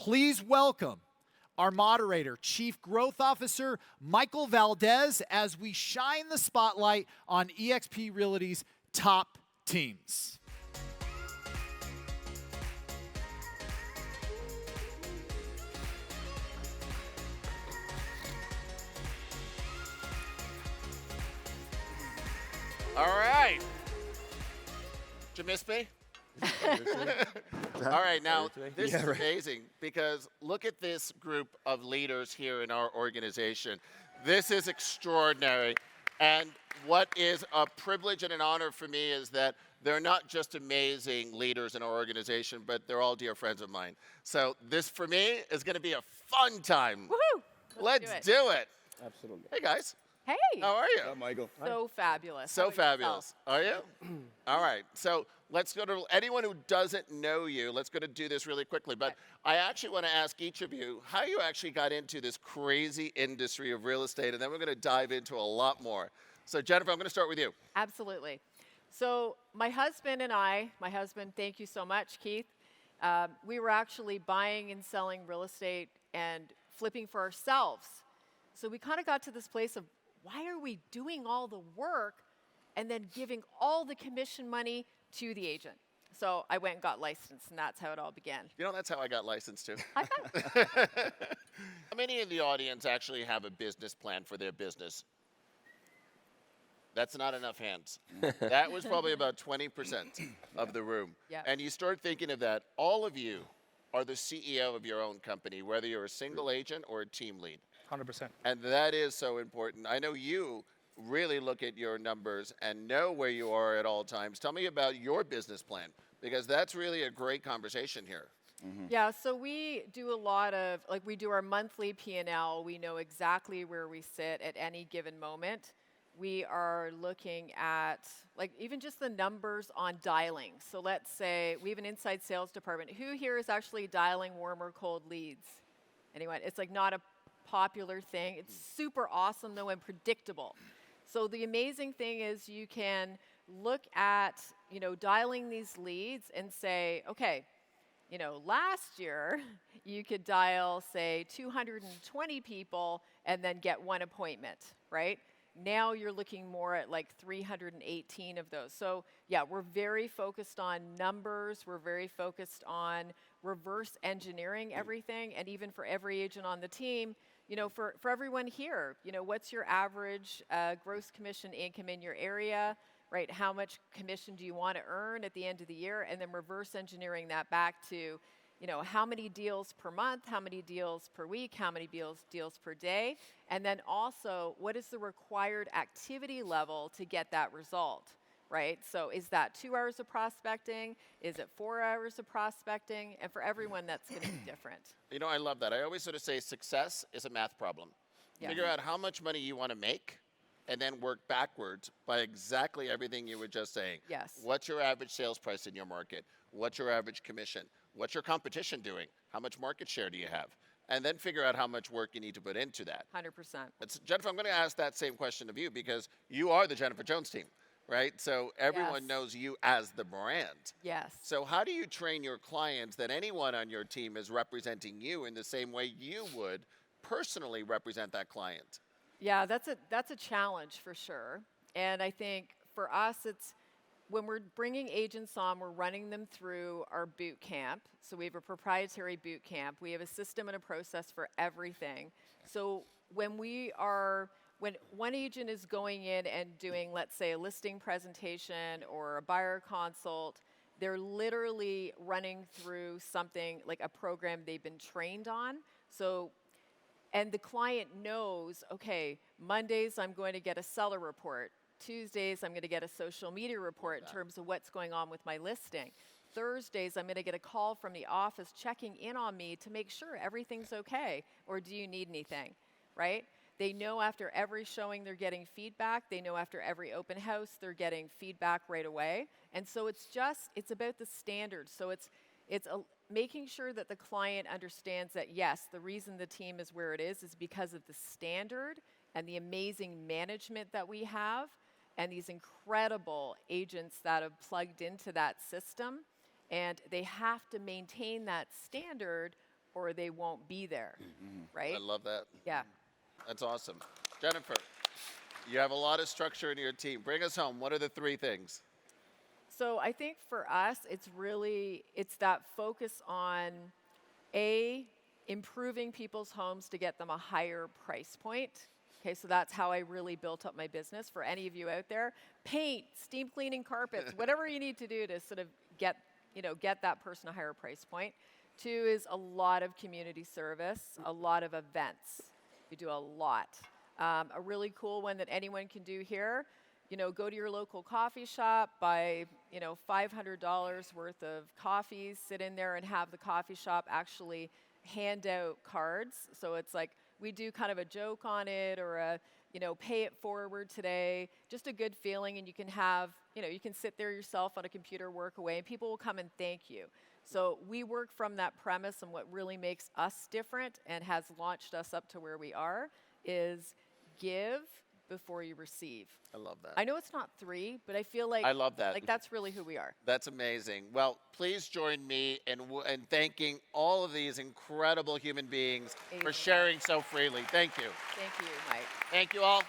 Please welcome our moderator, Chief Growth Officer Michael Valdez, as we shine the spotlight on eXp Realty's top teams. All right. Did you miss me? All right, now, this is amazing because look at this group of leaders here in our organization. This is extraordinary. And what is a privilege and an honor for me is that they're not just amazing leaders in our organization, but they're all dear friends of mine. So this, for me, is going to be a fun time. Woohoo! Let's do it. Absolutely. Hey, guys. Hey! How are you? Hi, Michael. So fabulous. So fabulous. Are you? All right. So let's go to anyone who doesn't know you. Let's go to do this really quickly. But I actually want to ask each of you how you actually got into this crazy industry of real estate, and then we're going to dive into a lot more. So Jennifer, I'm going to start with you. Absolutely. So my husband, thank you so much, Keith. We were actually buying and selling real estate and flipping for ourselves. So we kind of got to this place of, why are we doing all the work and then giving all the commission money to the agent? So I went and got licensed, and that's how it all began. You know, that's how I got licensed too. High five. How many in the audience actually have a business plan for their business? That's not enough hands. That was probably about 20% of the room. Yep. And you start thinking of that. All of you are the CEO of your own company, whether you're a single agent or a team lead. 100%. And that is so important. I know you really look at your numbers and know where you are at all times. Tell me about your business plan, because that's really a great conversation here. Yeah, so we do a lot of, we do our monthly P&L. We know exactly where we sit at any given moment. We are looking at, even just the numbers on dialing. So let's say we have an inside sales department. Who here is actually dialing warm or cold leads? Anyone? It's not a popular thing. It's super awesome though and predictable. So the amazing thing is you can look at, dialing these leads and say, okay, last year you could dial, say, 220 people and then get one appointment, right? Now you're looking more at 318 of those. So yeah, we're very focused on numbers. We're very focused on reverse engineering everything. And even for every agent on the team, for everyone here, what's your average gross commission income in your area, right? How much commission do you want to earn at the end of the year? And then reverse engineering that back to, how many deals per month, how many deals per week, how many deals per day? And then also, what is the required activity level to get that result, right? So is that 2 hours of prospecting? Is it 4 hours of prospecting? And for everyone, that's going to be different. I love that. I always sort of say success is a math problem. Yeah. Figure out how much money you want to make and then work backwards by exactly everything you were just saying. Yes. What's your average sales price in your market? What's your average commission? What's your competition doing? How much market share do you have? And then figure out how much work you need to put into that. 100%. Jennifer, I'm going to ask that same question of you because you are the Jennifer Jones team, right? So everyone knows you as the brand. Yes. So how do you train your clients that anyone on your team is representing you in the same way you would personally represent that client? Yeah, that's a challenge for sure. And I think for us, it's when we're bringing agents on, we're running them through our boot camp. So we have a proprietary boot camp. We have a system and a process for everything. So when one agent is going in and doing, let's say, a listing presentation or a buyer consult, they're literally running through something like a program they've been trained on. And the client knows, okay, Mondays I'm going to get a seller report. Tuesdays I'm going to get a social media report in terms of what's going on with my listing. Thursdays I'm going to get a call from the office checking in on me to make sure everything's okay, or do you need anything, right? They know after every showing they're getting feedback. They know after every open house they're getting feedback right away. And so it's about the standards. So it's making sure that the client understands that, yes, the reason the team is where it is because of the standard and the amazing management that we have and these incredible agents that have plugged into that system. And they have to maintain that standard or they won't be there, right? I love that. Yeah. That's awesome. Jennifer, you have a lot of structure in your team. Bring us home. What are the 3 things? So I think for us, it's that focus on improving people's homes to get them a higher price point. Okay, so that's how I really built up my business. For any of you out there, paint, steam cleaning carpets, whatever you need to do to sort of get that person a higher price point. 2 is a lot of community service, a lot of events. We do a lot. A really cool one that anyone can do here, go to your local coffee shop, buy, $500 worth of coffees, sit in there and have the coffee shop actually hand out cards. So it's like we do kind of a joke on it, or a, pay it forward today, just a good feeling. And you can have, you can sit there yourself on a computer, work away, and people will come and thank you. So we work from that premise, and what really makes us different and has launched us up to where we are is give before you receive. I love that. I know it's not 3, but I feel like I love that. Like that's really who we are. That's amazing. Well, please join me in thanking all of these incredible human beings for sharing so freely. Thank you. Thank you, Mike. Thank you all.